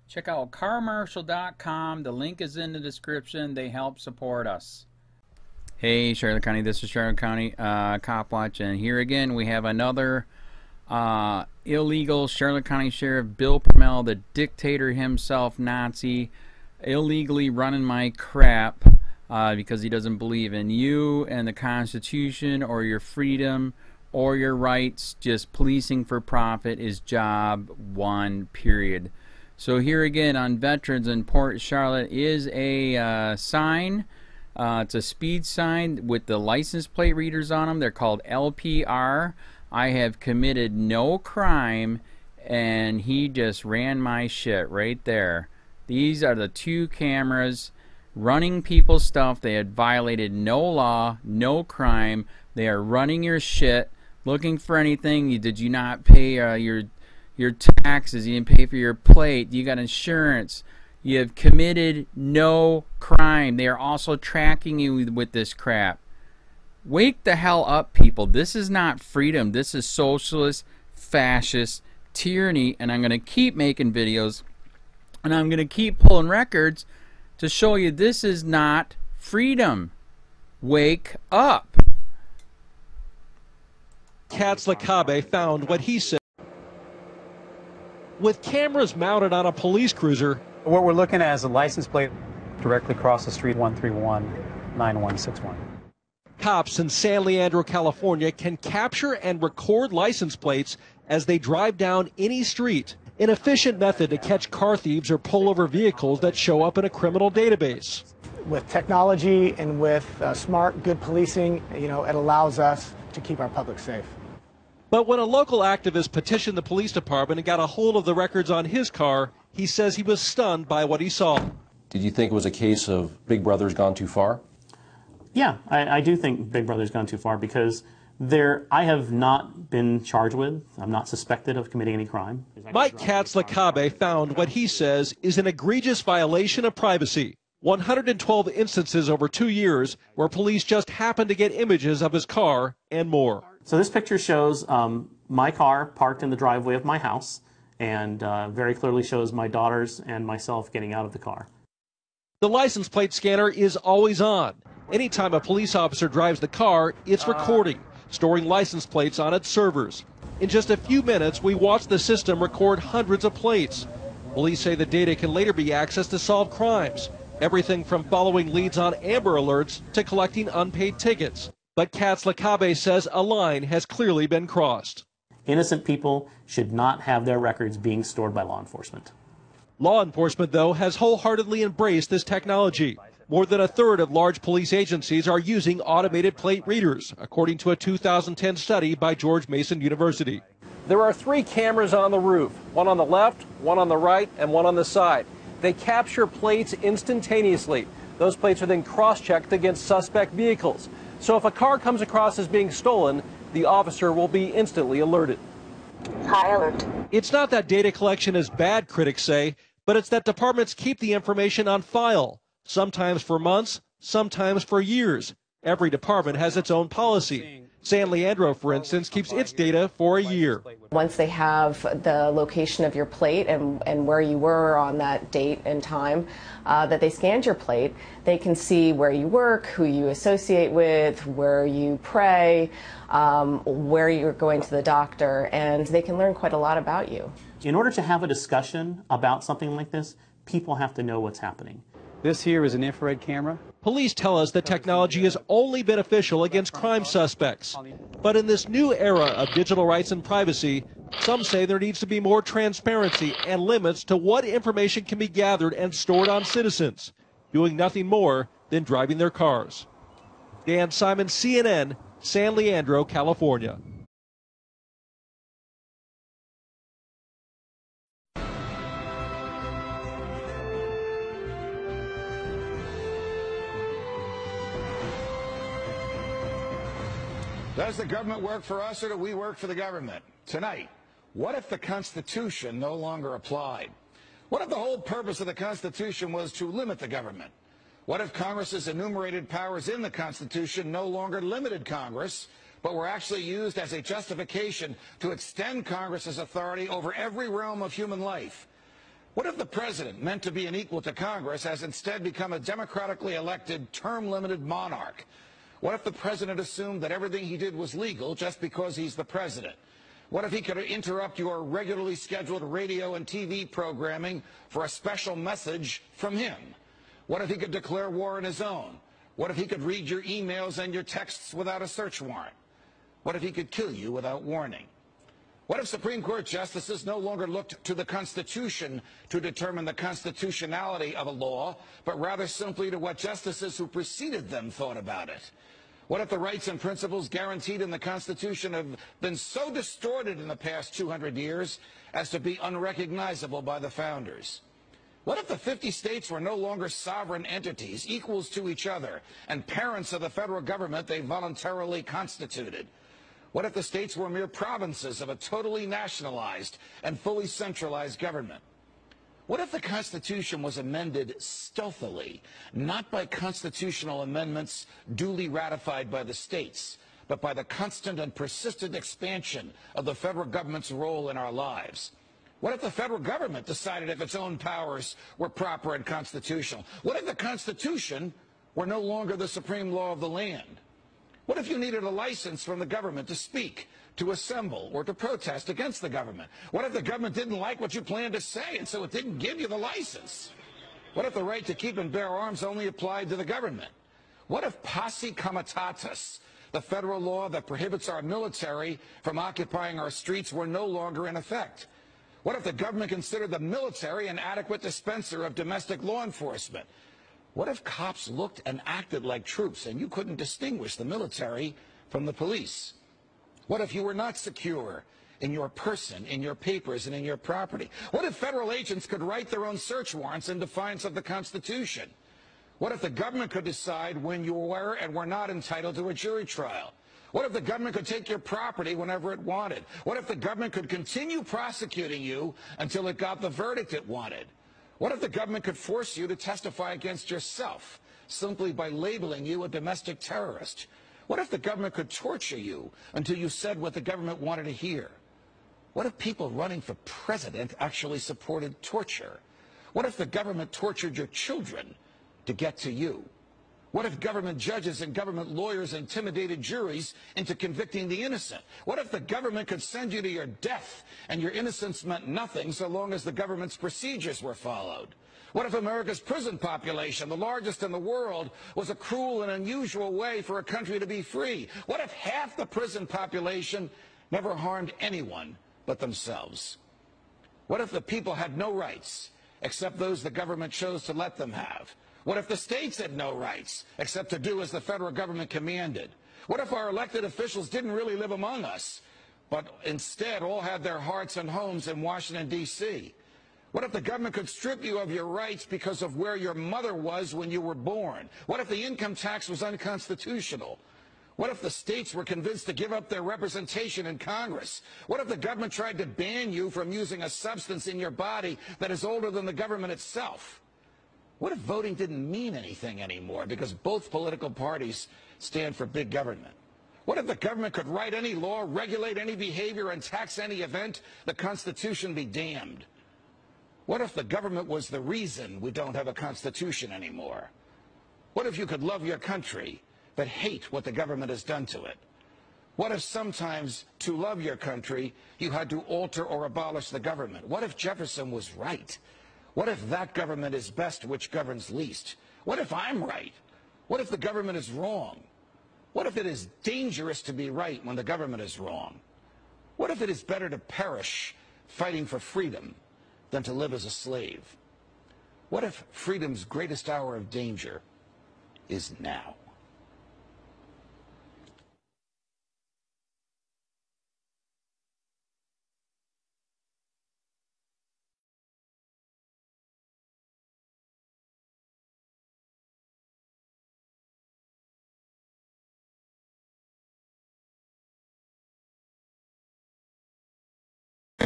Check out carmarshal.com. The link is in the description. They help support us. Hey, Charlotte County. This is Charlotte County COPWATCH, and here again we have another illegal Charlotte County Sheriff Bill PRUMMELL, the dictator himself, Nazi, illegally running my crap because he doesn't believe in you and the Constitution or your freedom or your rights. Just policing for profit is job one, period. So here again on Veterans in Port Charlotte is a sign. It's a speed sign with the license plate readers on them. They're called LPR. I have committed no crime, and he just ran my shit right there. These are the two cameras running people's stuff. They had violated no law, no crime. They are running your shit, looking for anything. Did you not pay your taxes? You didn't pay for your plate. You got insurance. You have committed no crime. They are also tracking you with this crap. Wake the hell up, people. This is not freedom. This is socialist, fascist tyranny, and I'm going to keep making videos, and I'm going to keep pulling records to show you this is not freedom. Wake up. Katzlakabe found what he said. With cameras mounted on a police cruiser, what we're looking at is a license plate directly across the street, 131-9161. Cops in San Leandro, California can capture and record license plates as they drive down any street, an efficient method to catch car thieves or pull over vehicles that show up in a criminal database. With technology and with smart, good policing, it allows us to keep our public safe. But when a local activist petitioned the police department and got a hold of the records on his car, he says he was stunned by what he saw. Did you think it was a case of Big Brother's gone too far? Yeah, I do think Big Brother's gone too far because I have not been charged with, I'm not suspected of committing any crime. Mike Katzlakabe found what he says is an egregious violation of privacy. 112 instances over 2 years where police just happened to get images of his car and more. So this picture shows my car parked in the driveway of my house and very clearly shows my daughters and myself getting out of the car. The license plate scanner is always on. Anytime a police officer drives the car, it's recording, storing license plates on its servers. In just a few minutes, we watch the system record hundreds of plates. Police say the data can later be accessed to solve crimes. Everything from following leads on Amber Alerts to collecting unpaid tickets. But Katzlakabe says a line has clearly been crossed. Innocent people should not have their records being stored by law enforcement. Law enforcement, though, has wholeheartedly embraced this technology. More than a third of large police agencies are using automated plate readers, according to a 2010 study by George Mason University. There are 3 cameras on the roof, one on the left, one on the right, and one on the side. They capture plates instantaneously. Those plates are then cross-checked against suspect vehicles. So if a car comes across as being stolen, the officer will be instantly alerted. High alert. It's not that data collection is bad, critics say, but it's that departments keep the information on file, sometimes for months, sometimes for years. Every department has its own policy. San Leandro, for instance, keeps its data for a year. Once they have the location of your plate and where you were on that date and time that they scanned your plate, they can see where you work, who you associate with, where you pray, where you're going to the doctor, and they can learn quite a lot about you. In order to have a discussion about something like this, people have to know what's happening. This here is an infrared camera. Police tell us that technology is only beneficial against crime suspects. But in this new era of digital rights and privacy, some say there needs to be more transparency and limits to what information can be gathered and stored on citizens, doing nothing more than driving their cars. Dan Simon, CNN, San Leandro, California. Does the government work for us or do we work for the government? Tonight, what if the Constitution no longer applied? What if the whole purpose of the Constitution was to limit the government? What if Congress's enumerated powers in the Constitution no longer limited Congress, but were actually used as a justification to extend Congress's authority over every realm of human life? What if the president, meant to be an equal to Congress, has instead become a democratically elected, term-limited monarch? What if the president assumed that everything he did was legal just because he's the president? What if he could interrupt your regularly scheduled radio and TV programming for a special message from him? What if he could declare war on his own? What if he could read your emails and your texts without a search warrant? What if he could kill you without warning? What if Supreme Court justices no longer looked to the Constitution to determine the constitutionality of a law, but rather simply to what justices who preceded them thought about it? What if the rights and principles guaranteed in the Constitution have been so distorted in the past 200 years as to be unrecognizable by the founders? What if the 50 states were no longer sovereign entities, equals to each other, and parents of the federal government they voluntarily constituted? What if the states were mere provinces of a totally nationalized and fully centralized government? What if the Constitution was amended stealthily, not by constitutional amendments duly ratified by the states, but by the constant and persistent expansion of the federal government's role in our lives? What if the federal government decided if its own powers were proper and constitutional? What if the Constitution were no longer the supreme law of the land? What if you needed a license from the government to speak, to assemble, or to protest against the government? What if the government didn't like what you planned to say, and so it didn't give you the license? What if the right to keep and bear arms only applied to the government? What if posse comitatus, the federal law that prohibits our military from occupying our streets, were no longer in effect? What if the government considered the military an adequate dispenser of domestic law enforcement? What if cops looked and acted like troops and you couldn't distinguish the military from the police? What if you were not secure in your person, in your papers, and in your property? What if federal agents could write their own search warrants in defiance of the Constitution? What if the government could decide when you were and were not entitled to a jury trial? What if the government could take your property whenever it wanted? What if the government could continue prosecuting you until it got the verdict it wanted? What if the government could force you to testify against yourself simply by labeling you a domestic terrorist? What if the government could torture you until you said what the government wanted to hear? What if people running for president actually supported torture? What if the government tortured your children to get to you? What if government judges and government lawyers intimidated juries into convicting the innocent? What if the government could send you to your death and your innocence meant nothing so long as the government's procedures were followed? What if America's prison population, the largest in the world, was a cruel and unusual way for a country to be free? What if half the prison population never harmed anyone but themselves? What if the people had no rights except those the government chose to let them have? What if the states had no rights except to do as the federal government commanded? What if our elected officials didn't really live among us, but instead all had their hearts and homes in Washington, D.C.? What if the government could strip you of your rights because of where your mother was when you were born? What if the income tax was unconstitutional? What if the states were convinced to give up their representation in Congress? What if the government tried to ban you from using a substance in your body that is older than the government itself? What if voting didn't mean anything anymore because both political parties stand for big government? What if the government could write any law, regulate any behavior, and tax any event? The Constitution be damned. What if the government was the reason we don't have a Constitution anymore? What if you could love your country but hate what the government has done to it? What if sometimes to love your country you had to alter or abolish the government? What if Jefferson was right? What if that government is best which governs least? What if I'm right? What if the government is wrong? What if it is dangerous to be right when the government is wrong? What if it is better to perish fighting for freedom than to live as a slave? What if freedom's greatest hour of danger is now?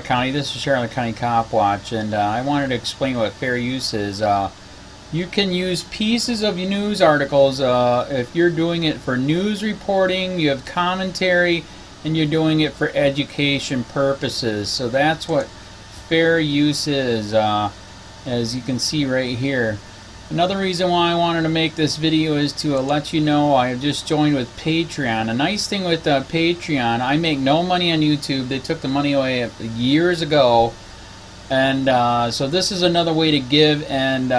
County, this is Charlotte County COPWATCH, and I wanted to explain what fair use is. You can use pieces of news articles if you're doing it for news reporting, you have commentary, and you're doing it for education purposes. So that's what fair use is. as you can see right here. Another reason why I wanted to make this video is to let you know I have just joined with Patreon. A nice thing with Patreon, I make no money on YouTube. They took the money away years ago, and so this is another way to give, and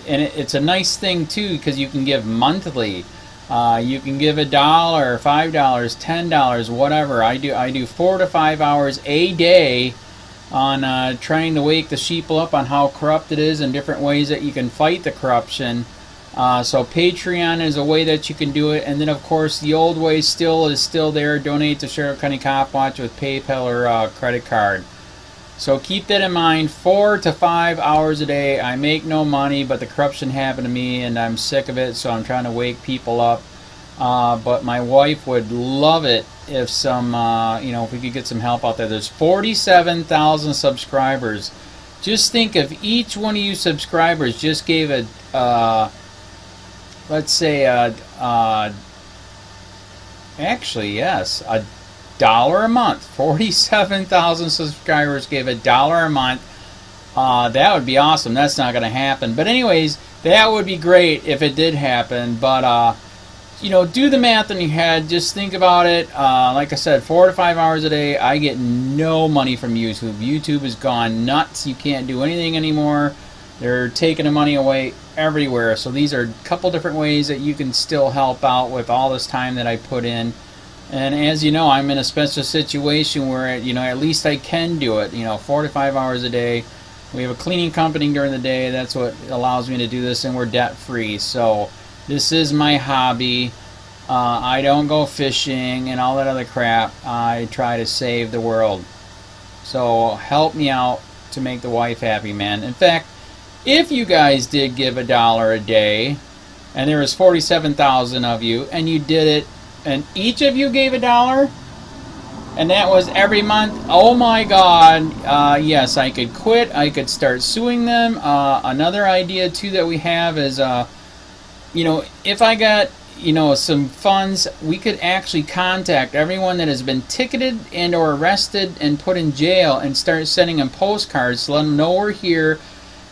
it's a nice thing too because you can give monthly. You can give $1, $5, $10, whatever. I do 4 to 5 hours a day on trying to wake the sheeple up on how corrupt it is and different ways that you can fight the corruption. So Patreon is a way that you can do it, and then of course the old way is still there. Donate to Sheriff County Cop Watch with PayPal or credit card. So keep that in mind. 4 to 5 hours a day. I make no money, but the corruption happened to me and I'm sick of it, so I'm trying to wake people up. But my wife would love it if some, if we could get some help out there. There's 47,000 subscribers. Just think if each one of you subscribers just gave a, let's say, actually, yes, $1 a month. 47,000 subscribers gave $1 a month. That would be awesome. That's not going to happen. But anyways, that would be great if it did happen. But do the math in your head. Just think about it. Like I said, 4 to 5 hours a day. I get no money from YouTube. YouTube has gone nuts. You can't do anything anymore. They're taking the money away everywhere. So these are a couple different ways that you can still help out with all this time that I put in. And as you know, I'm in a special situation where, at least I can do it. 4 to 5 hours a day. We have a cleaning company during the day. That's what allows me to do this, and we're debt free. So this is my hobby. I don't go fishing and all that other crap. I try to save the world. So help me out to make the wife happy, man. In fact, if you guys did give $1 a day, and there was 47,000 of you, and you did it, and each of you gave $1, and that was every month, oh my God, yes, I could quit. I could start suing them. Another idea too that we have is if I got some funds, we could actually contact everyone that has been ticketed and or arrested and put in jail and start sending them postcards to let them know we're here,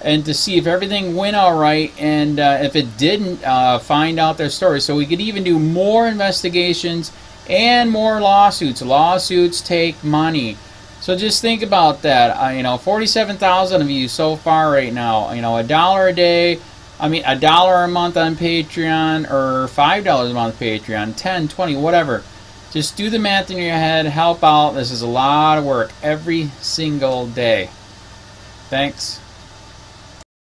and to see if everything went all right, and if it didn't, find out their story. So we could even do more investigations and more lawsuits. Lawsuits take money. So just think about that. 47,000 of you so far right now. $1 a day. $1 a month on Patreon, or $5 a month Patreon, 10, 20, whatever. Just do the math in your head. Help out. This is a lot of work every single day. Thanks.